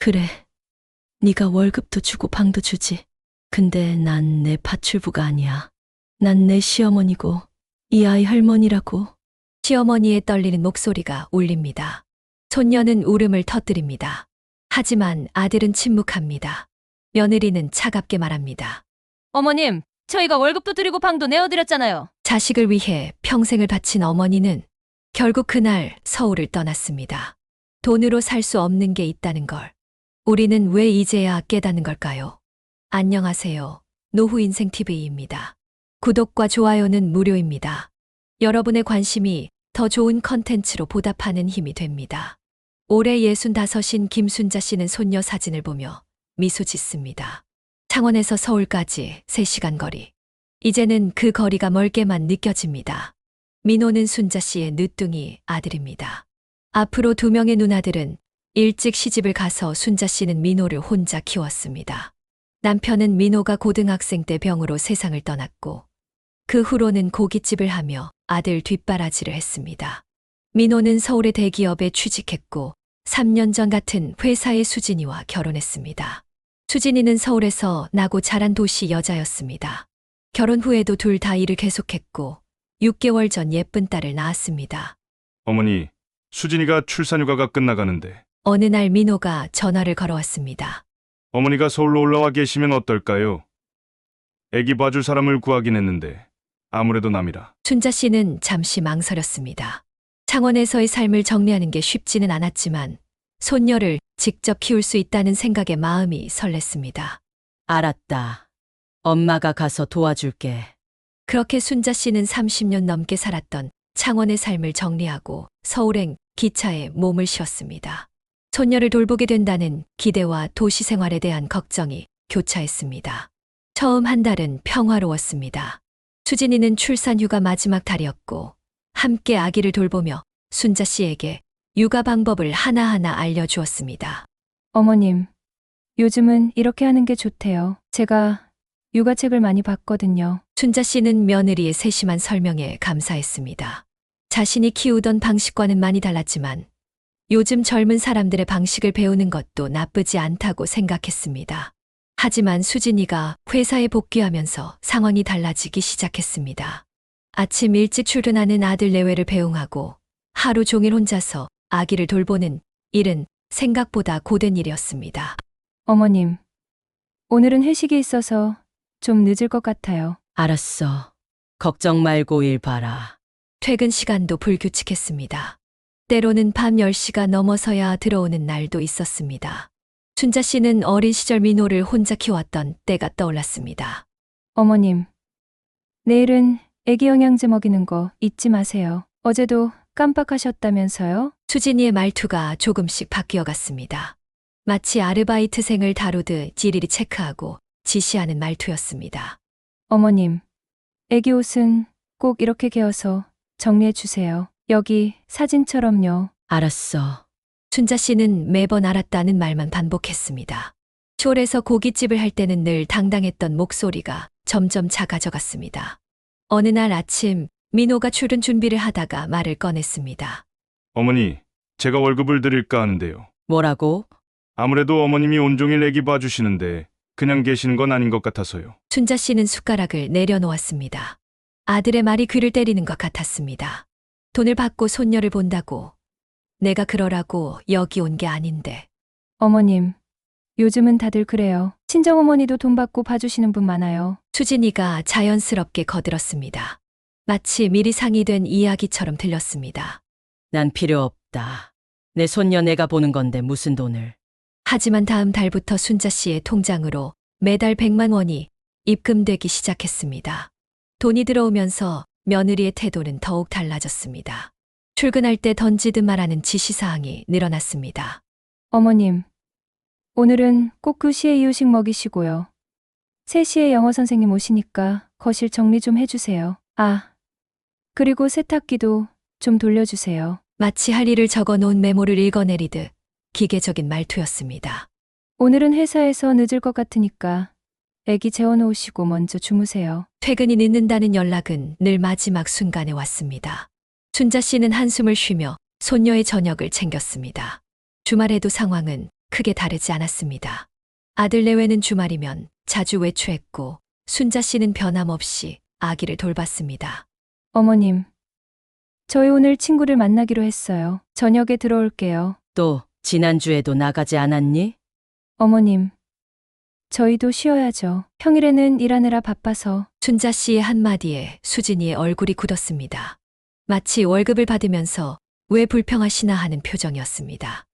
그래, 네가 월급도 주고 방도 주지. 근데 난 내 파출부가 아니야. 난 내 시어머니고 이 아이 할머니라고. 시어머니의 떨리는 목소리가 울립니다. 손녀는 울음을 터뜨립니다. 하지만 아들은 침묵합니다. 며느리는 차갑게 말합니다. 어머님, 저희가 월급도 드리고 방도 내어드렸잖아요. 자식을 위해 평생을 바친 어머니는 결국 그날 서울을 떠났습니다. 돈으로 살 수 없는 게 있다는 걸. 우리는 왜 이제야 깨닫는 걸까요? 안녕하세요. 노후인생TV입니다. 구독과 좋아요는 무료입니다. 여러분의 관심이 더 좋은 컨텐츠로 보답하는 힘이 됩니다. 올해 65인 김순자 씨는 손녀 사진을 보며 미소 짓습니다. 창원에서 서울까지 3시간 거리. 이제는 그 거리가 멀게만 느껴집니다. 민호는 순자 씨의 늦둥이 아들입니다. 앞으로 2명의 누나들은 일찍 시집을 가서 순자 씨는 민호를 혼자 키웠습니다. 남편은 민호가 고등학생 때 병으로 세상을 떠났고 그 후로는 고깃집을 하며 아들 뒷바라지를 했습니다. 민호는 서울의 대기업에 취직했고 3년 전 같은 회사의 수진이와 결혼했습니다. 수진이는 서울에서 나고 자란 도시 여자였습니다. 결혼 후에도 둘 다 일을 계속했고 6개월 전 예쁜 딸을 낳았습니다. 어머니, 수진이가 출산휴가가 끝나가는데 어느 날 민호가 전화를 걸어왔습니다. 어머니가 서울로 올라와 계시면 어떨까요? 애기 봐줄 사람을 구하긴 했는데 아무래도 남이라. 순자 씨는 잠시 망설였습니다. 창원에서의 삶을 정리하는 게 쉽지는 않았지만 손녀를 직접 키울 수 있다는 생각에 마음이 설렜습니다. 알았다. 엄마가 가서 도와줄게. 그렇게 순자 씨는 30년 넘게 살았던 창원의 삶을 정리하고 서울행 기차에 몸을 씌웠습니다. 손녀를 돌보게 된다는 기대와 도시 생활에 대한 걱정이 교차했습니다. 처음 한 달은 평화로웠습니다. 수진이는 출산휴가 마지막 달이었고 함께 아기를 돌보며 순자 씨에게 육아 방법을 하나하나 알려주었습니다. 어머님, 요즘은 이렇게 하는 게 좋대요. 제가 육아책을 많이 봤거든요. 순자 씨는 며느리의 세심한 설명에 감사했습니다. 자신이 키우던 방식과는 많이 달랐지만 요즘 젊은 사람들의 방식을 배우는 것도 나쁘지 않다고 생각했습니다. 하지만 수진이가 회사에 복귀하면서 상황이 달라지기 시작했습니다. 아침 일찍 출근하는 아들 내외를 배웅하고 하루 종일 혼자서 아기를 돌보는 일은 생각보다 고된 일이었습니다. 어머님, 오늘은 회식이 있어서 좀 늦을 것 같아요. 알았어. 걱정 말고 일 봐라. 퇴근 시간도 불규칙했습니다. 때로는 밤 10시가 넘어서야 들어오는 날도 있었습니다. 순자 씨는 어린 시절 민호를 혼자 키웠던 때가 떠올랐습니다. 어머님, 내일은 애기 영양제 먹이는 거 잊지 마세요. 어제도 깜빡하셨다면서요? 수진이의 말투가 조금씩 바뀌어갔습니다. 마치 아르바이트생을 다루듯 일일이 체크하고 지시하는 말투였습니다. 어머님, 애기 옷은 꼭 이렇게 개어서 정리해 주세요. 여기 사진처럼요. 알았어. 순자 씨는 매번 알았다는 말만 반복했습니다. 쇼에서 고깃집을 할 때는 늘 당당했던 목소리가 점점 작아져갔습니다. 어느 날 아침 민호가 출근 준비를 하다가 말을 꺼냈습니다. 어머니, 제가 월급을 드릴까 하는데요. 뭐라고? 아무래도 어머님이 온종일 애기 봐주시는데 그냥 계시는 건 아닌 것 같아서요. 순자 씨는 숟가락을 내려놓았습니다. 아들의 말이 귀를 때리는 것 같았습니다. 돈을 받고 손녀를 본다고 내가 그러라고 여기 온 게 아닌데. 어머님, 요즘은 다들 그래요. 친정어머니도 돈 받고 봐주시는 분 많아요. 수진이가 자연스럽게 거들었습니다. 마치 미리 상의된 이야기처럼 들렸습니다. 난 필요 없다. 내 손녀 내가 보는 건데 무슨 돈을. 하지만 다음 달부터 순자 씨의 통장으로 매달 100만 원이 입금되기 시작했습니다. 돈이 들어오면서 며느리의 태도는 더욱 달라졌습니다. 출근할 때 던지듯 말하는 지시사항이 늘어났습니다. 어머님, 오늘은 꼭 그 시에 이유식 먹이시고요. 3시에 영어 선생님 오시니까 거실 정리 좀 해주세요. 아, 그리고 세탁기도 좀 돌려주세요. 마치 할 일을 적어놓은 메모를 읽어내리듯 기계적인 말투였습니다. 오늘은 회사에서 늦을 것 같으니까 애기 재워놓으시고 먼저 주무세요. 퇴근이 늦는다는 연락은 늘 마지막 순간에 왔습니다. 순자 씨는 한숨을 쉬며 손녀의 저녁을 챙겼습니다. 주말에도 상황은 크게 다르지 않았습니다. 아들 내외는 주말이면 자주 외출했고 순자 씨는 변함없이 아기를 돌봤습니다. 어머님, 저희 오늘 친구를 만나기로 했어요. 저녁에 들어올게요. 또 지난주에도 나가지 않았니? 어머님, 저희도 쉬어야죠. 평일에는 일하느라 바빠서. 순자 씨의 한마디에 수진이의 얼굴이 굳었습니다. 마치 월급을 받으면서 왜 불평하시나 하는 표정이었습니다.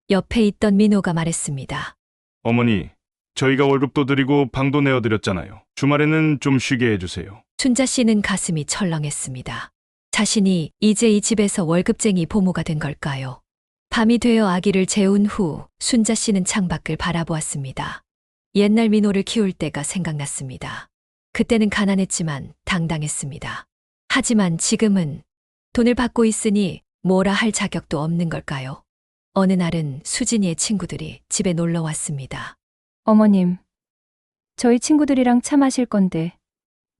옆에 있던 민호가 말했습니다. 어머니, 저희가 월급도 드리고 방도 내어드렸잖아요. 주말에는 좀 쉬게 해주세요. 순자 씨는 가슴이 철렁했습니다. 자신이 이제 이 집에서 월급쟁이 보모가 된 걸까요? 밤이 되어 아기를 재운 후 순자 씨는 창밖을 바라보았습니다. 옛날 민호를 키울 때가 생각났습니다. 그때는 가난했지만 당당했습니다. 하지만 지금은 돈을 받고 있으니 뭐라 할 자격도 없는 걸까요? 어느 날은 수진이의 친구들이 집에 놀러 왔습니다. 어머님, 저희 친구들이랑 차 마실 건데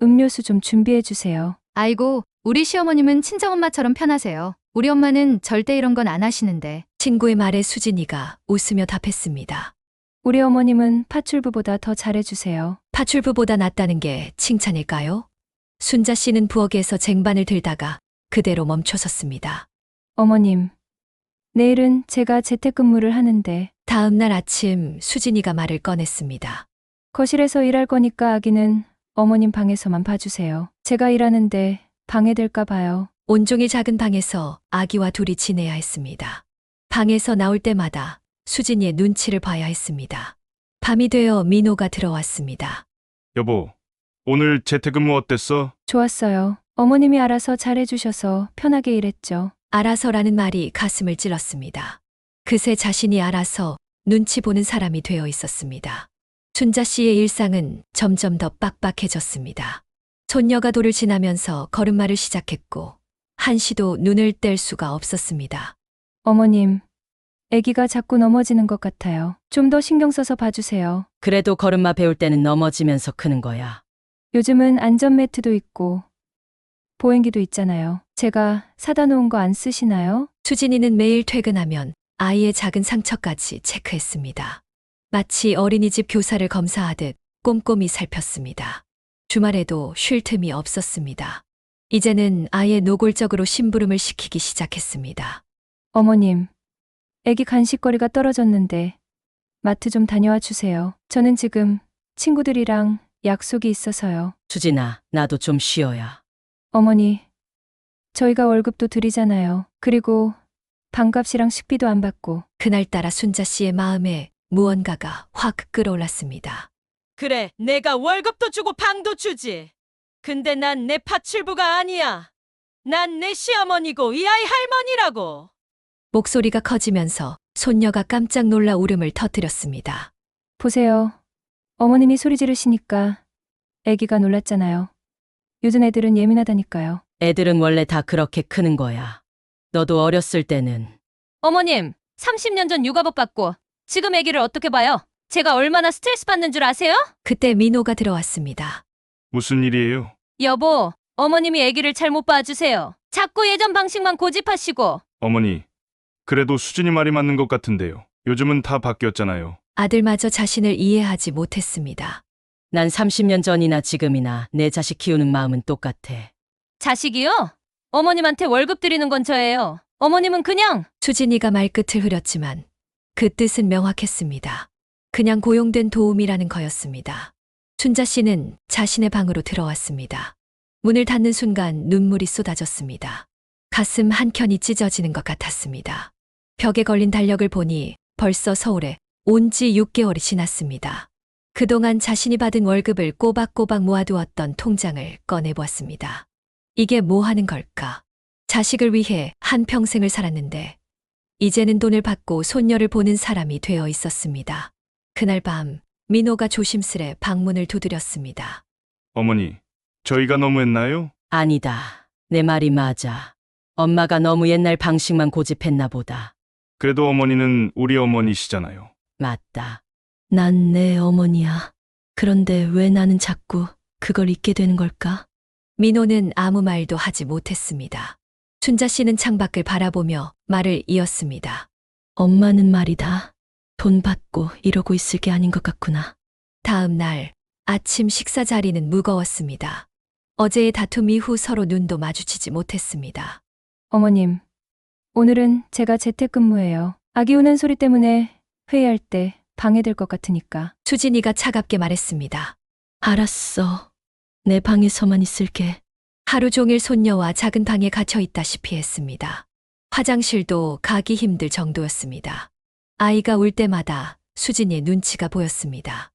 음료수 좀 준비해 주세요. 아이고, 우리 시어머님은 친정엄마처럼 편하세요. 우리 엄마는 절대 이런 건 안 하시는데. 친구의 말에 수진이가 웃으며 답했습니다. 우리 어머님은 파출부보다 더 잘해주세요. 파출부보다 낫다는 게 칭찬일까요? 순자 씨는 부엌에서 쟁반을 들다가 그대로 멈춰섰습니다. 어머님, 내일은 제가 재택근무를 하는데 다음 날 아침 수진이가 말을 꺼냈습니다. 거실에서 일할 거니까 아기는 어머님 방에서만 봐주세요. 제가 일하는데 방해될까 봐요. 온종일 작은 방에서 아기와 둘이 지내야 했습니다. 방에서 나올 때마다 수진이의 눈치를 봐야 했습니다. 밤이 되어 민호가 들어왔습니다. 여보, 오늘 재택근무 어땠어? 좋았어요. 어머님이 알아서 잘해주셔서 편하게 일했죠. 알아서라는 말이 가슴을 찔렀습니다. 그새 자신이 알아서 눈치 보는 사람이 되어 있었습니다. 순자 씨의 일상은 점점 더 빡빡해졌습니다. 손녀가 도를 지나면서 걸음마를 시작했고 한시도 눈을 뗄 수가 없었습니다. 어머님, 아기가 자꾸 넘어지는 것 같아요. 좀 더 신경 써서 봐주세요. 그래도 걸음마 배울 때는 넘어지면서 크는 거야. 요즘은 안전매트도 있고 보행기도 있잖아요. 제가 사다 놓은 거 안 쓰시나요? 수진이는 매일 퇴근하면 아이의 작은 상처까지 체크했습니다. 마치 어린이집 교사를 검사하듯 꼼꼼히 살폈습니다. 주말에도 쉴 틈이 없었습니다. 이제는 아예 노골적으로 심부름을 시키기 시작했습니다. 어머님, 아기 간식거리가 떨어졌는데 마트 좀 다녀와 주세요. 저는 지금 친구들이랑 약속이 있어서요. 수진아, 나도 좀 쉬어야. 어머니, 저희가 월급도 드리잖아요. 그리고 방값이랑 식비도 안 받고. 그날따라 순자 씨의 마음에 무언가가 확 끌어올랐습니다. 그래, 내가 월급도 주고 방도 주지. 근데 난 내 파출부가 아니야. 난 내 시어머니고 이 아이 할머니라고. 목소리가 커지면서 손녀가 깜짝 놀라 울음을 터뜨렸습니다. 보세요. 어머님이 소리 지르시니까 아기가 놀랐잖아요. 요즘 애들은 예민하다니까요. 애들은 원래 다 그렇게 크는 거야. 너도 어렸을 때는. 어머님, 30년 전 육아법 받고 지금 아기를 어떻게 봐요? 제가 얼마나 스트레스 받는 줄 아세요? 그때 민호가 들어왔습니다. 무슨 일이에요? 여보, 어머님이 아기를 잘못 봐주세요. 자꾸 예전 방식만 고집하시고. 어머니, 그래도 수진이 말이 맞는 것 같은데요. 요즘은 다 바뀌었잖아요. 아들마저 자신을 이해하지 못했습니다. 난 30년 전이나 지금이나 내 자식 키우는 마음은 똑같아. 자식이요? 어머님한테 월급 드리는 건 저예요. 어머님은 그냥. 수진이가 말끝을 흐렸지만 그 뜻은 명확했습니다. 그냥 고용된 도움이라는 거였습니다. 순자 씨는 자신의 방으로 들어왔습니다. 문을 닫는 순간 눈물이 쏟아졌습니다. 가슴 한켠이 찢어지는 것 같았습니다. 벽에 걸린 달력을 보니 벌써 서울에 온 지 6개월이 지났습니다. 그동안 자신이 받은 월급을 꼬박꼬박 모아두었던 통장을 꺼내보았습니다. 이게 뭐 하는 걸까? 자식을 위해 한평생을 살았는데 이제는 돈을 받고 손녀를 보는 사람이 되어 있었습니다. 그날 밤 민호가 조심스레 방문을 두드렸습니다. 어머니, 저희가 너무했나요? 아니다. 내 말이 맞아. 엄마가 너무 옛날 방식만 고집했나 보다. 그래도 어머니는 우리 어머니시잖아요. 맞다. 난 내 어머니야. 그런데 왜 나는 자꾸 그걸 잊게 되는 걸까? 민호는 아무 말도 하지 못했습니다. 순자 씨는 창밖을 바라보며 말을 이었습니다. 엄마는 말이다. 돈 받고 이러고 있을 게 아닌 것 같구나. 다음 날 아침 식사 자리는 무거웠습니다. 어제의 다툼 이후 서로 눈도 마주치지 못했습니다. 어머님, 오늘은 제가 재택근무예요. 아기 우는 소리 때문에 회의할 때 방해될 것 같으니까. 수진이가 차갑게 말했습니다. 알았어. 내 방에서만 있을게. 하루 종일 손녀와 작은 방에 갇혀 있다시피 했습니다. 화장실도 가기 힘들 정도였습니다. 아이가 울 때마다 수진이의 눈치가 보였습니다.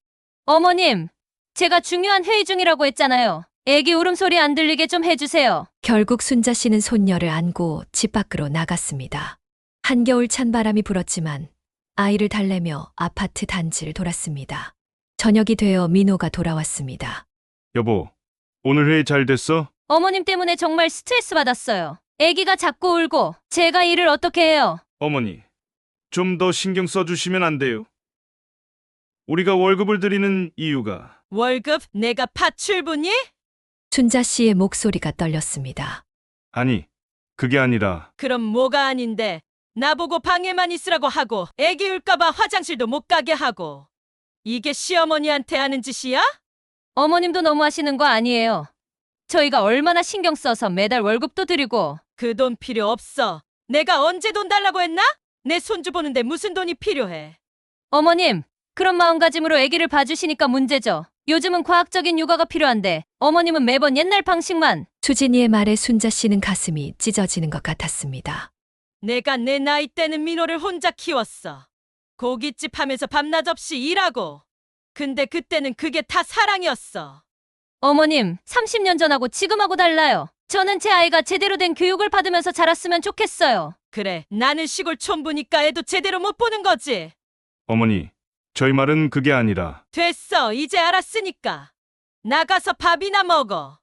어머님, 제가 중요한 회의 중이라고 했잖아요. 애기 울음소리 안 들리게 좀 해주세요. 결국 순자 씨는 손녀를 안고 집 밖으로 나갔습니다. 한겨울 찬 바람이 불었지만 아이를 달래며 아파트 단지를 돌았습니다. 저녁이 되어 민호가 돌아왔습니다. 여보, 오늘 회의 잘 됐어? 어머님 때문에 정말 스트레스 받았어요. 애기가 자꾸 울고 제가 일을 어떻게 해요? 어머니, 좀 더 신경 써주시면 안 돼요? 우리가 월급을 드리는 이유가 월급 내가 파출부니? 순자 씨의 목소리가 떨렸습니다. 아니, 그게 아니라 그럼 뭐가 아닌데 나보고 방에만 있으라고 하고 애기 울까봐 화장실도 못 가게 하고 이게 시어머니한테 하는 짓이야? 어머님도 너무 하시는 거 아니에요. 저희가 얼마나 신경 써서 매달 월급도 드리고. 그 돈 필요 없어. 내가 언제 돈 달라고 했나? 내 손주 보는데 무슨 돈이 필요해. 어머님, 그런 마음가짐으로 아기를 봐주시니까 문제죠. 요즘은 과학적인 육아가 필요한데 어머님은 매번 옛날 방식만. 수진이의 말에 순자 씨는 가슴이 찢어지는 것 같았습니다. 내가 내 나이 때는 민호를 혼자 키웠어. 고깃집 하면서 밤낮 없이 일하고. 근데 그때는 그게 다 사랑이었어. 어머님, 30년 전하고 지금하고 달라요. 저는 제 아이가 제대로 된 교육을 받으면서 자랐으면 좋겠어요. 그래, 나는 시골 촌부니까 애도 제대로 못 보는 거지. 어머니, 저희 말은 그게 아니라 됐어, 이제 알았으니까. 나가서 밥이나 먹어.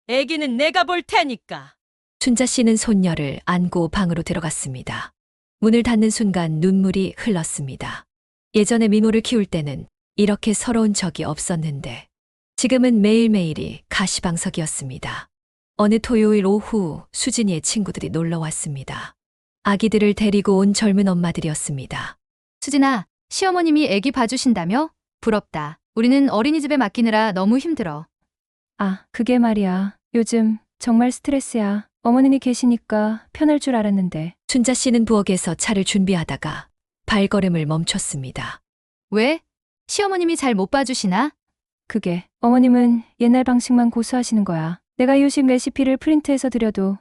애기는 내가 볼 테니까. 순자 씨는 손녀를 안고 방으로 들어갔습니다. 문을 닫는 순간 눈물이 흘렀습니다. 예전에 민호를 키울 때는 이렇게 서러운 적이 없었는데 지금은 매일매일이 가시방석이었습니다. 어느 토요일 오후 수진이의 친구들이 놀러 왔습니다. 아기들을 데리고 온 젊은 엄마들이었습니다. 수진아, 시어머님이 애기 봐주신다며? 부럽다. 우리는 어린이집에 맡기느라 너무 힘들어. 아, 그게 말이야. 요즘 정말 스트레스야. 어머님이 계시니까 편할 줄 알았는데. 순자 씨는 부엌에서 차를 준비하다가 발걸음을 멈췄습니다. 왜? 시어머님이 잘 못 봐주시나? 그게 어머님은 옛날 방식만 고수하시는 거야. 내가 이유식 레시피를 프린트해서 드려도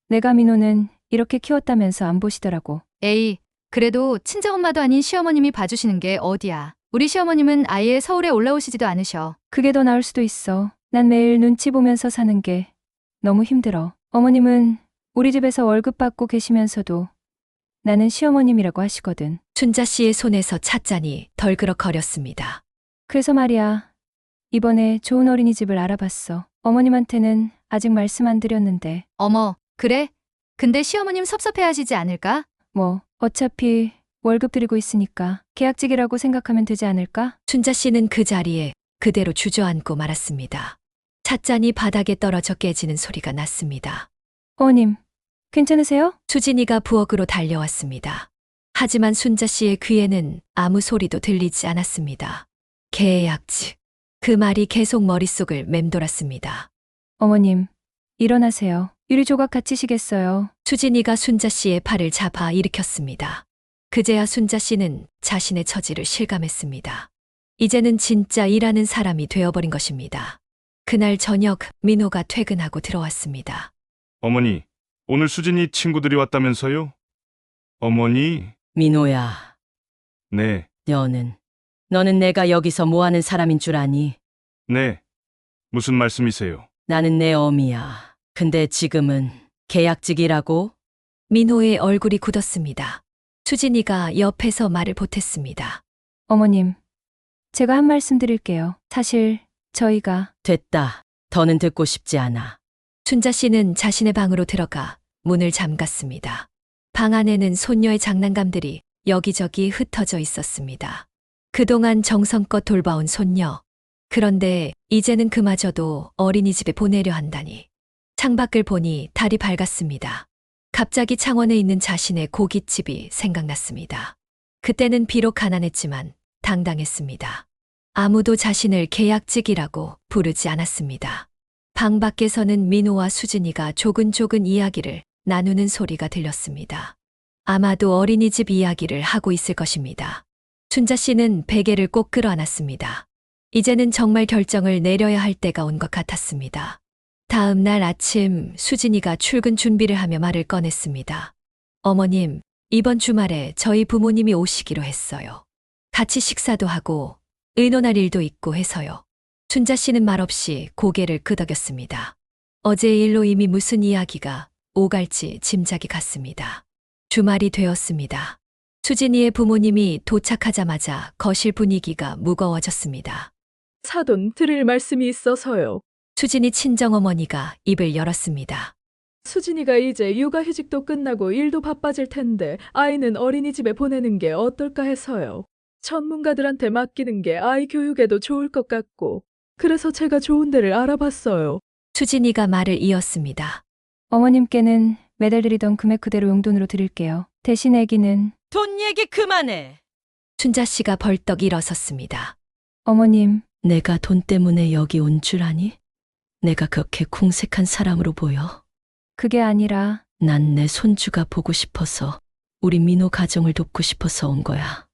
내가 민호는 이렇게 키웠다면서 안 보시더라고. 에이, 그래도 친정엄마도 아닌 시어머님이 봐주시는 게 어디야. 우리 시어머님은 아예 서울에 올라오시지도 않으셔. 그게 더 나을 수도 있어. 난 매일 눈치 보면서 사는 게 너무 힘들어. 어머님은 우리 집에서 월급 받고 계시면서도 나는 시어머님이라고 하시거든. 순자 씨의 손에서 찻잔이 덜그럭거렸습니다. 그래서 말이야. 이번에 좋은 어린이집을 알아봤어. 어머님한테는 아직 말씀 안 드렸는데. 어머, 그래? 근데 시어머님 섭섭해하시지 않을까? 뭐 어차피 월급 드리고 있으니까 계약직이라고 생각하면 되지 않을까? 순자 씨는 그 자리에 그대로 주저앉고 말았습니다. 찻잔이 바닥에 떨어져 깨지는 소리가 났습니다. 어머님, 괜찮으세요? 수진이가 부엌으로 달려왔습니다. 하지만 순자 씨의 귀에는 아무 소리도 들리지 않았습니다. 계약직. 그 말이 계속 머릿속을 맴돌았습니다. 어머님, 일어나세요. 유리 조각 다치시겠어요. 수진이가 순자 씨의 팔을 잡아 일으켰습니다. 그제야 순자 씨는 자신의 처지를 실감했습니다. 이제는 진짜 일하는 사람이 되어버린 것입니다. 그날 저녁 민호가 퇴근하고 들어왔습니다. 어머니, 오늘 수진이 친구들이 왔다면서요? 어머니? 민호야, 네, 너는 내가 여기서 뭐 하는 사람인 줄 아니? 네. 무슨 말씀이세요? 나는 내 어미야. 근데 지금은 계약직이라고? 민호의 얼굴이 굳었습니다. 수진이가 옆에서 말을 보탰습니다. 어머님, 제가 한 말씀 드릴게요. 사실 저희가 됐다. 더는 듣고 싶지 않아. 순자 씨는 자신의 방으로 들어가 문을 잠갔습니다. 방 안에는 손녀의 장난감들이 여기저기 흩어져 있었습니다. 그동안 정성껏 돌봐온 손녀. 그런데 이제는 그마저도 어린이집에 보내려 한다니. 창밖을 보니 달이 밝았습니다. 갑자기 창원에 있는 자신의 고깃집이 생각났습니다. 그때는 비록 가난했지만 당당했습니다. 아무도 자신을 계약직이라고 부르지 않았습니다. 방 밖에서는 민호와 수진이가 조근조근 이야기를 나누는 소리가 들렸습니다. 아마도 어린이집 이야기를 하고 있을 것입니다. 춘자 씨는 베개를 꼭 끌어안았습니다. 이제는 정말 결정을 내려야 할 때가 온 것 같았습니다. 다음 날 아침 수진이가 출근 준비를 하며 말을 꺼냈습니다. 어머님, 이번 주말에 저희 부모님이 오시기로 했어요. 같이 식사도 하고 의논할 일도 있고 해서요. 춘자 씨는 말없이 고개를 끄덕였습니다. 어제의 일로 이미 무슨 이야기가 오갈지 짐작이 갔습니다. 주말이 되었습니다. 수진이의 부모님이 도착하자마자 거실 분위기가 무거워졌습니다. 사돈 드릴 말씀이 있어서요. 수진이 친정어머니가 입을 열었습니다. 수진이가 이제 육아휴직도 끝나고 일도 바빠질 텐데 아이는 어린이집에 보내는 게 어떨까 해서요. 전문가들한테 맡기는 게 아이 교육에도 좋을 것 같고 그래서 제가 좋은 데를 알아봤어요. 수진이가 말을 이었습니다. 어머님께는 매달 드리던 금액 그대로 용돈으로 드릴게요. 대신 아기는 돈 얘기 그만해. 춘자 씨가 벌떡 일어섰습니다. 어머님, 내가 돈 때문에 여기 온 줄 아니? 내가 그렇게 궁색한 사람으로 보여? 그게 아니라 난 내 손주가 보고 싶어서 우리 민호 가정을 돕고 싶어서 온 거야.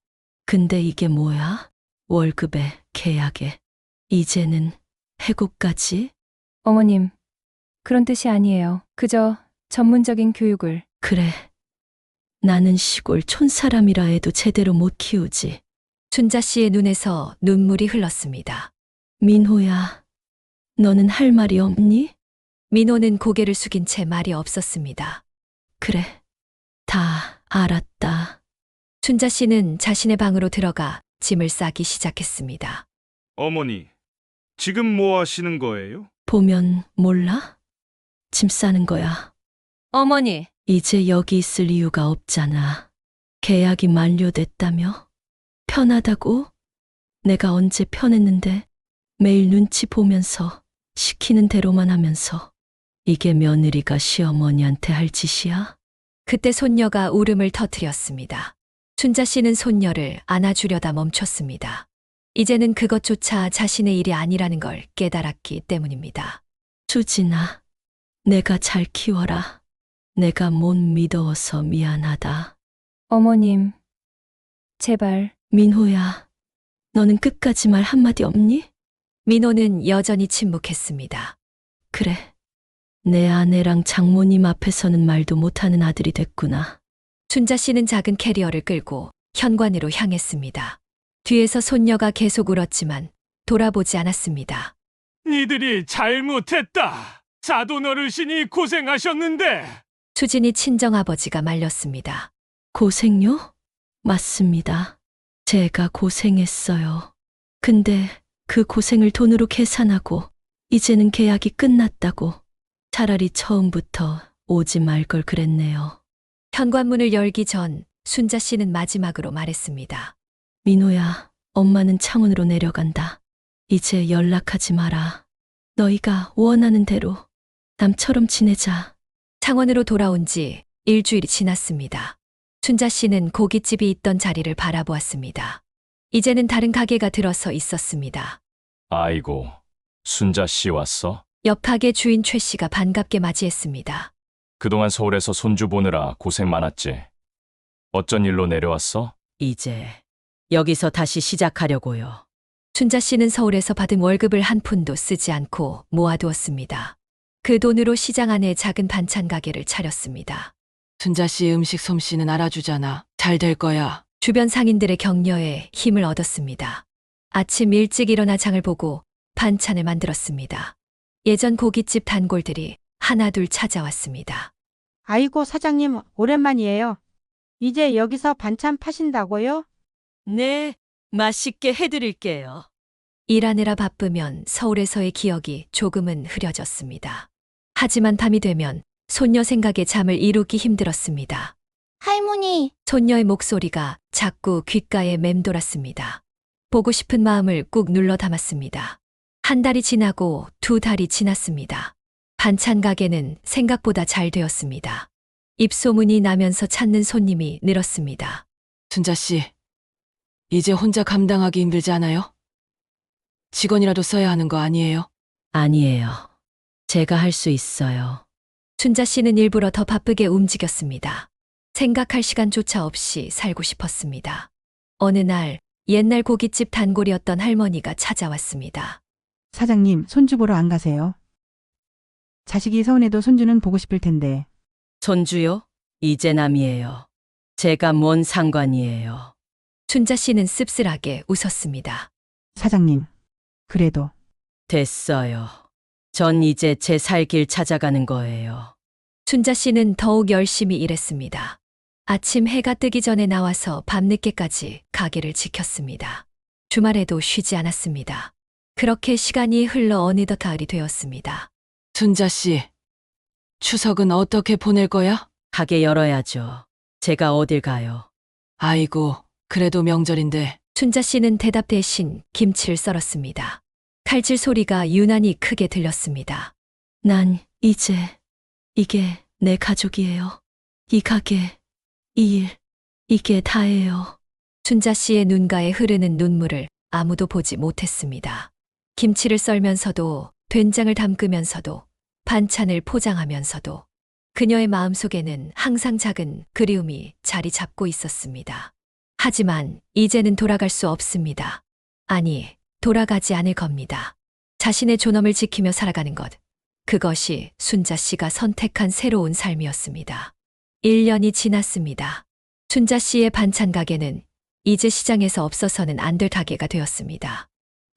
근데 이게 뭐야? 월급에, 계약에, 이제는 해고까지? 어머님, 그런 뜻이 아니에요. 그저 전문적인 교육을. 그래. 나는 시골 촌사람이라 해도 제대로 못 키우지. 춘자 씨의 눈에서 눈물이 흘렀습니다. 민호야, 너는 할 말이 없니? 민호는 고개를 숙인 채 말이 없었습니다. 그래, 다 알았다. 춘자 씨는 자신의 방으로 들어가 짐을 싸기 시작했습니다. 어머니, 지금 뭐 하시는 거예요? 보면 몰라? 짐 싸는 거야. 어머니, 이제 여기 있을 이유가 없잖아. 계약이 만료됐다며? 편하다고? 내가 언제 편했는데 매일 눈치 보면서 시키는 대로만 하면서 이게 며느리가 시어머니한테 할 짓이야? 그때 손녀가 울음을 터뜨렸습니다. 춘자 씨는 손녀를 안아주려다 멈췄습니다. 이제는 그것조차 자신의 일이 아니라는 걸 깨달았기 때문입니다. 수진아, 내가 잘 키워라. 내가 못 믿어서 미안하다. 어머님, 제발. 민호야, 너는 끝까지 말 한마디 없니? 민호는 여전히 침묵했습니다. 그래, 내 아내랑 장모님 앞에서는 말도 못하는 아들이 됐구나. 춘자 씨는 작은 캐리어를 끌고 현관으로 향했습니다. 뒤에서 손녀가 계속 울었지만 돌아보지 않았습니다. 니들이 잘못했다. 사돈 어르신이 고생하셨는데. 수진이 친정아버지가 말렸습니다. 고생요? 맞습니다. 제가 고생했어요. 근데 그 고생을 돈으로 계산하고 이제는 계약이 끝났다고. 차라리 처음부터 오지 말 걸 그랬네요. 현관문을 열기 전 순자 씨는 마지막으로 말했습니다. 민호야, 엄마는 창원으로 내려간다. 이제 연락하지 마라. 너희가 원하는 대로 남처럼 지내자. 창원으로 돌아온 지 일주일이 지났습니다. 춘자 씨는 고깃집이 있던 자리를 바라보았습니다. 이제는 다른 가게가 들어서 있었습니다. 아이고, 순자 씨 왔어? 옆 가게 주인 최 씨가 반갑게 맞이했습니다. 그동안 서울에서 손주 보느라 고생 많았지. 어쩐 일로 내려왔어? 이제 여기서 다시 시작하려고요. 춘자 씨는 서울에서 받은 월급을 한 푼도 쓰지 않고 모아두었습니다. 그 돈으로 시장 안에 작은 반찬 가게를 차렸습니다. 순자 씨 음식 솜씨는 알아주잖아. 잘 될 거야. 주변 상인들의 격려에 힘을 얻었습니다. 아침 일찍 일어나 장을 보고 반찬을 만들었습니다. 예전 고깃집 단골들이 하나둘 찾아왔습니다. 아이고, 사장님, 오랜만이에요. 이제 여기서 반찬 파신다고요? 네, 맛있게 해드릴게요. 일하느라 바쁘면 서울에서의 기억이 조금은 흐려졌습니다. 하지만 밤이 되면 손녀 생각에 잠을 이루기 힘들었습니다. 할머니, 손녀의 목소리가 자꾸 귓가에 맴돌았습니다. 보고 싶은 마음을 꾹 눌러 담았습니다. 한 달이 지나고 두 달이 지났습니다. 반찬 가게는 생각보다 잘 되었습니다. 입소문이 나면서 찾는 손님이 늘었습니다. 순자 씨, 이제 혼자 감당하기 힘들지 않아요? 직원이라도 써야 하는 거 아니에요? 아니에요. 제가 할 수 있어요. 춘자 씨는 일부러 더 바쁘게 움직였습니다. 생각할 시간조차 없이 살고 싶었습니다. 어느 날 옛날 고깃집 단골이었던 할머니가 찾아왔습니다. 사장님, 손주 보러 안 가세요? 자식이 서운해도 손주는 보고 싶을 텐데. 손주요? 이제 남이에요. 제가 뭔 상관이에요. 춘자 씨는 씁쓸하게 웃었습니다. 사장님, 그래도 됐어요. 전 이제 제 살 길 찾아가는 거예요. 춘자 씨는 더욱 열심히 일했습니다. 아침 해가 뜨기 전에 나와서 밤늦게까지 가게를 지켰습니다. 주말에도 쉬지 않았습니다. 그렇게 시간이 흘러 어느덧 가을이 되었습니다. 순자 씨, 추석은 어떻게 보낼 거야? 가게 열어야죠. 제가 어딜 가요. 아이고, 그래도 명절인데. 춘자 씨는 대답 대신 김치를 썰었습니다. 칼질 소리가 유난히 크게 들렸습니다. 난 이제 이게 내 가족이에요. 이 가게, 이 일, 이게 다예요. 춘자 씨의 눈가에 흐르는 눈물을 아무도 보지 못했습니다. 김치를 썰면서도 된장을 담그면서도 반찬을 포장하면서도 그녀의 마음속에는 항상 작은 그리움이 자리 잡고 있었습니다. 하지만 이제는 돌아갈 수 없습니다. 아니, 돌아가지 않을 겁니다. 자신의 존엄을 지키며 살아가는 것. 그것이 순자 씨가 선택한 새로운 삶이었습니다. 1년이 지났습니다. 순자 씨의 반찬 가게는 이제 시장에서 없어서는 안 될 가게가 되었습니다.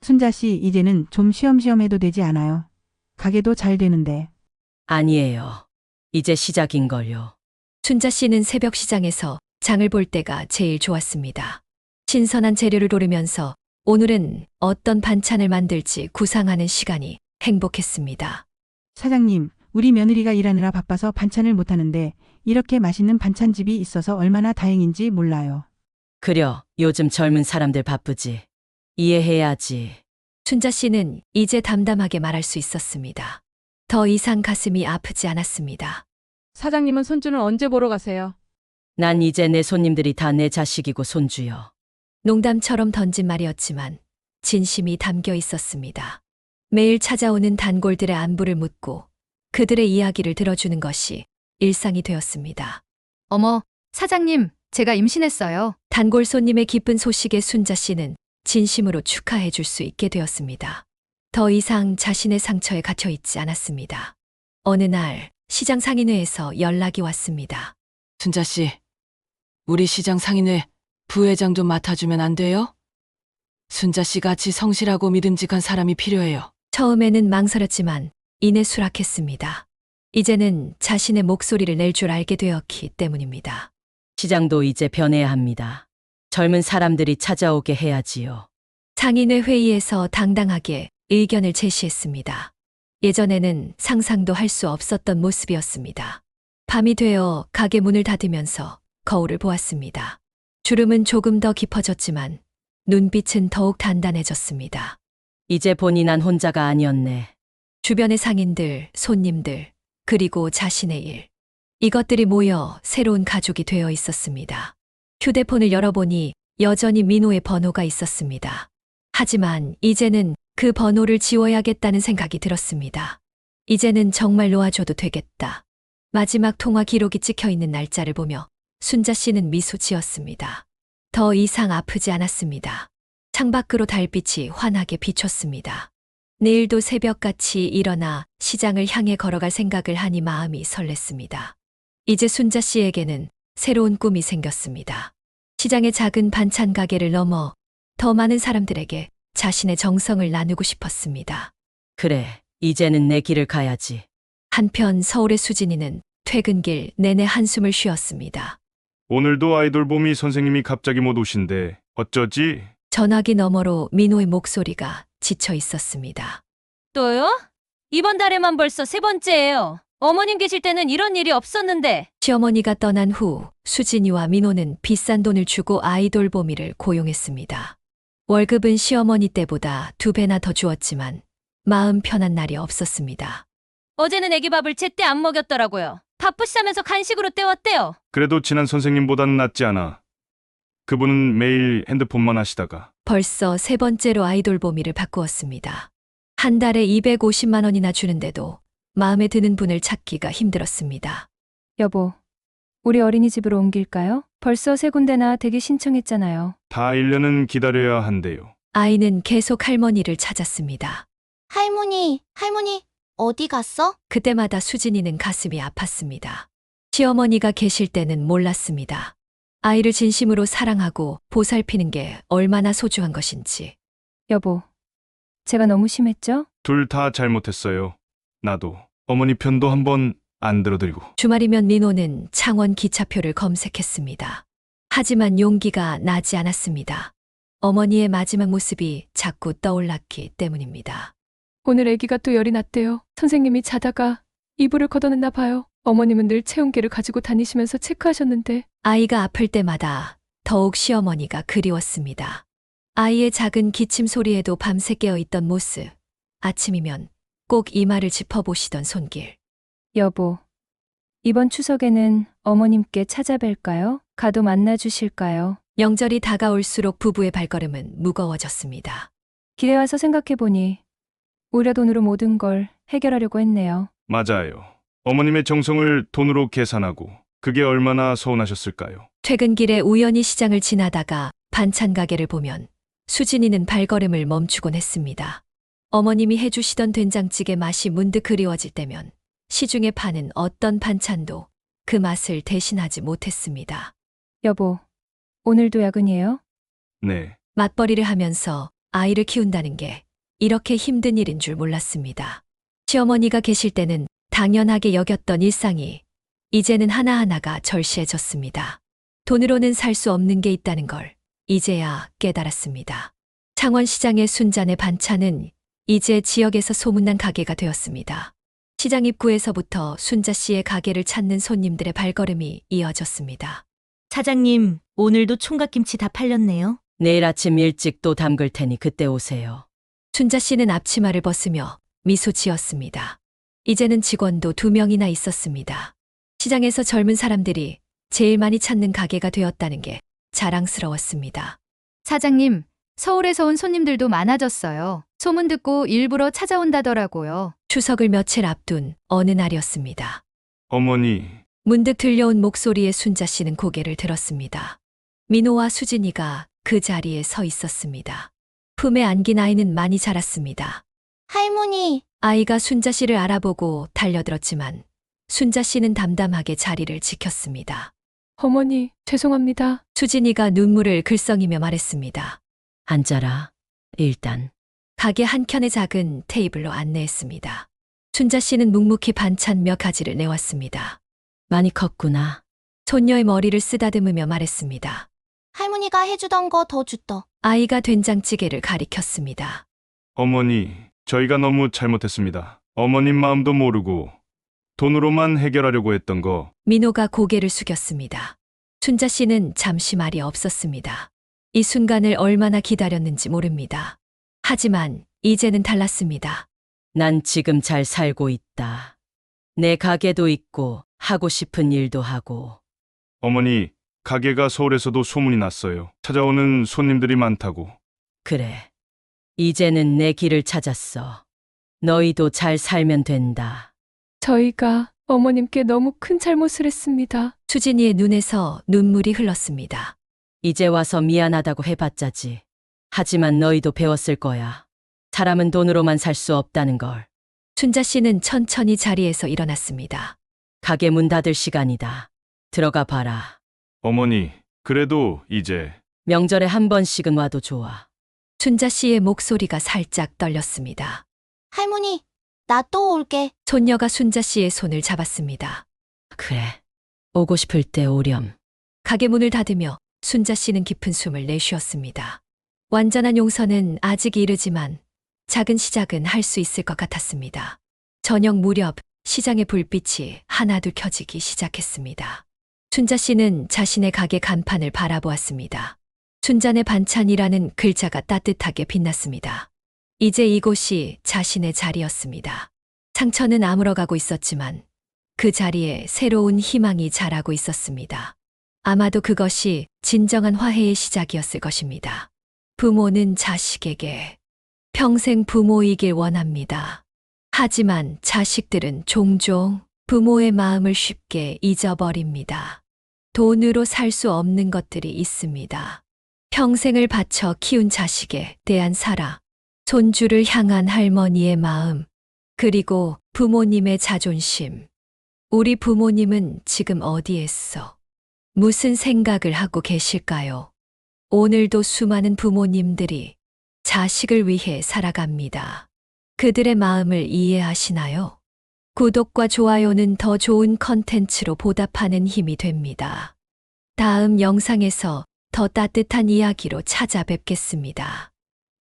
순자 씨, 이제는 좀 쉬엄쉬엄 해도 되지 않아요? 가게도 잘 되는데. 아니에요. 이제 시작인걸요. 순자 씨는 새벽 시장에서 장을 볼 때가 제일 좋았습니다. 신선한 재료를 고르면서 오늘은 어떤 반찬을 만들지 구상하는 시간이 행복했습니다. 사장님, 우리 며느리가 일하느라 바빠서 반찬을 못하는데 이렇게 맛있는 반찬집이 있어서 얼마나 다행인지 몰라요. 그려, 요즘 젊은 사람들 바쁘지. 이해해야지. 춘자 씨는 이제 담담하게 말할 수 있었습니다. 더 이상 가슴이 아프지 않았습니다. 사장님은 손주는 언제 보러 가세요? 난 이제 내 손님들이 다 내 자식이고 손주요. 농담처럼 던진 말이었지만 진심이 담겨 있었습니다. 매일 찾아오는 단골들의 안부를 묻고 그들의 이야기를 들어주는 것이 일상이 되었습니다. 어머, 사장님, 제가 임신했어요. 단골 손님의 기쁜 소식에 순자 씨는 진심으로 축하해 줄 수 있게 되었습니다. 더 이상 자신의 상처에 갇혀 있지 않았습니다. 어느 날 시장 상인회에서 연락이 왔습니다. 순자 씨, 우리 시장 상인회 부회장 좀 맡아주면 안 돼요? 순자 씨 같이 성실하고 믿음직한 사람이 필요해요. 처음에는 망설였지만 이내 수락했습니다. 이제는 자신의 목소리를 낼 줄 알게 되었기 때문입니다. 시장도 이제 변해야 합니다. 젊은 사람들이 찾아오게 해야지요. 상인회 회의에서 당당하게 의견을 제시했습니다. 예전에는 상상도 할 수 없었던 모습이었습니다. 밤이 되어 가게 문을 닫으면서 거울을 보았습니다. 주름은 조금 더 깊어졌지만 눈빛은 더욱 단단해졌습니다. 이제 보니 난 혼자가 아니었네. 주변의 상인들, 손님들, 그리고 자신의 일. 이것들이 모여 새로운 가족이 되어 있었습니다. 휴대폰을 열어보니 여전히 민호의 번호가 있었습니다. 하지만 이제는 그 번호를 지워야겠다는 생각이 들었습니다. 이제는 정말 놓아줘도 되겠다. 마지막 통화 기록이 찍혀 있는 날짜를 보며 순자 씨는 미소 지었습니다. 더 이상 아프지 않았습니다. 창밖으로 달빛이 환하게 비쳤습니다. 내일도 새벽같이 일어나 시장을 향해 걸어갈 생각을 하니 마음이 설렜습니다. 이제 순자 씨에게는 새로운 꿈이 생겼습니다. 시장의 작은 반찬 가게를 넘어 더 많은 사람들에게 자신의 정성을 나누고 싶었습니다. 그래, 이제는 내 길을 가야지. 한편 서울의 수진이는 퇴근길 내내 한숨을 쉬었습니다. 오늘도 아이돌 봄이 선생님이 갑자기 못 오신대. 어쩌지? 전화기 너머로 민호의 목소리가 지쳐 있었습니다. 또요? 이번 달에만 벌써 3번째예요. 어머님 계실 때는 이런 일이 없었는데. 시어머니가 떠난 후 수진이와 민호는 비싼 돈을 주고 아이돌 봄이를 고용했습니다. 월급은 시어머니 때보다 2배나 더 주었지만 마음 편한 날이 없었습니다. 어제는 애기 밥을 제때 안 먹였더라고요. 바쁘시다면서 간식으로 때웠대요. 그래도 지난 선생님보다는 낫지 않아. 그분은 매일 핸드폰만 하시다가 벌써 세 번째로 아이돌 보미를 바꾸었습니다. 한 달에 250만 원이나 주는데도 마음에 드는 분을 찾기가 힘들었습니다. 여보, 우리 어린이집으로 옮길까요? 벌써 세 군데나 대기 신청했잖아요. 다 1년은 기다려야 한대요. 아이는 계속 할머니를 찾았습니다. 할머니, 어디 갔어? 그때마다 수진이는 가슴이 아팠습니다. 시어머니가 계실 때는 몰랐습니다. 아이를 진심으로 사랑하고 보살피는 게 얼마나 소중한 것인지. 여보, 제가 너무 심했죠? 둘 다 잘못했어요. 나도 어머니 편도 한번 안 들어드리고. 주말이면 민호는 창원 기차표를 검색했습니다. 하지만 용기가 나지 않았습니다. 어머니의 마지막 모습이 자꾸 떠올랐기 때문입니다. 오늘 아기가 또 열이 났대요. 선생님이 자다가 이불을 걷어냈나 봐요. 어머님은 늘 체온계를 가지고 다니시면서 체크하셨는데. 아이가 아플 때마다 더욱 시어머니가 그리웠습니다. 아이의 작은 기침 소리에도 밤새 깨어있던 모습. 아침이면 꼭 이마를 짚어보시던 손길. 여보, 이번 추석에는 어머님께 찾아뵐까요? 가도 만나주실까요? 명절이 다가올수록 부부의 발걸음은 무거워졌습니다. 길에 와서 생각해보니 오히려 돈으로 모든 걸 해결하려고 했네요. 맞아요. 어머님의 정성을 돈으로 계산하고 그게 얼마나 서운하셨을까요? 퇴근길에 우연히 시장을 지나다가 반찬 가게를 보면 수진이는 발걸음을 멈추곤 했습니다. 어머님이 해주시던 된장찌개 맛이 문득 그리워질 때면 시중에 파는 어떤 반찬도 그 맛을 대신하지 못했습니다. 여보, 오늘도 야근이에요? 네. 맞벌이를 하면서 아이를 키운다는 게 이렇게 힘든 일인 줄 몰랐습니다. 시어머니가 계실 때는 당연하게 여겼던 일상이 이제는 하나하나가 절실해졌습니다. 돈으로는 살 수 없는 게 있다는 걸 이제야 깨달았습니다. 창원시장의 순잔의 반찬은 이제 지역에서 소문난 가게가 되었습니다. 시장 입구에서부터 순자 씨의 가게를 찾는 손님들의 발걸음이 이어졌습니다. 사장님, 오늘도 총각김치 다 팔렸네요. 내일 아침 일찍 또 담글 테니 그때 오세요. 순자 씨는 앞치마를 벗으며 미소 지었습니다. 이제는 직원도 2명이나 있었습니다. 시장에서 젊은 사람들이 제일 많이 찾는 가게가 되었다는 게 자랑스러웠습니다. 사장님, 서울에서 온 손님들도 많아졌어요. 소문 듣고 일부러 찾아온다더라고요. 추석을 며칠 앞둔 어느 날이었습니다. 어머니, 문득 들려온 목소리에 순자 씨는 고개를 들었습니다. 민호와 수진이가 그 자리에 서 있었습니다. 품에 안긴 아이는 많이 자랐습니다. 할머니, 아이가 순자 씨를 알아보고 달려들었지만 순자 씨는 담담하게 자리를 지켰습니다. 어머니, 죄송합니다. 수진이가 눈물을 글썽이며 말했습니다. 앉아라. 일단. 가게 한켠의 작은 테이블로 안내했습니다. 순자 씨는 묵묵히 반찬 몇 가지를 내왔습니다. 많이 컸구나. 손녀의 머리를 쓰다듬으며 말했습니다. 할머니가 해주던 거 더 줬더. 아이가 된장찌개를 가리켰습니다. 어머니, 저희가 너무 잘못했습니다. 어머님 마음도 모르고 돈으로만 해결하려고 했던 거. 민호가 고개를 숙였습니다. 순자 씨는 잠시 말이 없었습니다. 이 순간을 얼마나 기다렸는지 모릅니다. 하지만 이제는 달랐습니다. 난 지금 잘 살고 있다. 내 가게도 있고 하고 싶은 일도 하고. 어머니, 가게가 서울에서도 소문이 났어요. 찾아오는 손님들이 많다고. 그래. 이제는 내 길을 찾았어. 너희도 잘 살면 된다. 저희가 어머님께 너무 큰 잘못을 했습니다. 수진이의 눈에서 눈물이 흘렀습니다. 이제 와서 미안하다고 해봤자지. 하지만 너희도 배웠을 거야. 사람은 돈으로만 살 수 없다는 걸. 순자 씨는 천천히 자리에서 일어났습니다. 가게 문 닫을 시간이다. 들어가 봐라. 어머니, 그래도 이제. 명절에 한 번씩은 와도 좋아. 순자 씨의 목소리가 살짝 떨렸습니다. 할머니, 나 또 올게. 손녀가 순자 씨의 손을 잡았습니다. 그래. 오고 싶을 때 오렴. 가게 문을 닫으며 순자 씨는 깊은 숨을 내쉬었습니다. 완전한 용서는 아직 이르지만 작은 시작은 할 수 있을 것 같았습니다. 저녁 무렵 시장의 불빛이 하나둘 켜지기 시작했습니다. 순자 씨는 자신의 가게 간판을 바라보았습니다. 순잔의 반찬이라는 글자가 따뜻하게 빛났습니다. 이제 이곳이 자신의 자리였습니다. 상처는 아물어가고 있었지만 그 자리에 새로운 희망이 자라고 있었습니다. 아마도 그것이 진정한 화해의 시작이었을 것입니다. 부모는 자식에게 평생 부모이길 원합니다. 하지만 자식들은 종종 부모의 마음을 쉽게 잊어버립니다. 돈으로 살 수 없는 것들이 있습니다. 평생을 바쳐 키운 자식에 대한 사랑, 손주를 향한 할머니의 마음, 그리고 부모님의 자존심. 우리 부모님은 지금 어디에 있어? 무슨 생각을 하고 계실까요? 오늘도 수많은 부모님들이 자식을 위해 살아갑니다. 그들의 마음을 이해하시나요? 구독과 좋아요는 더 좋은 컨텐츠로 보답하는 힘이 됩니다. 다음 영상에서 더 따뜻한 이야기로 찾아뵙겠습니다.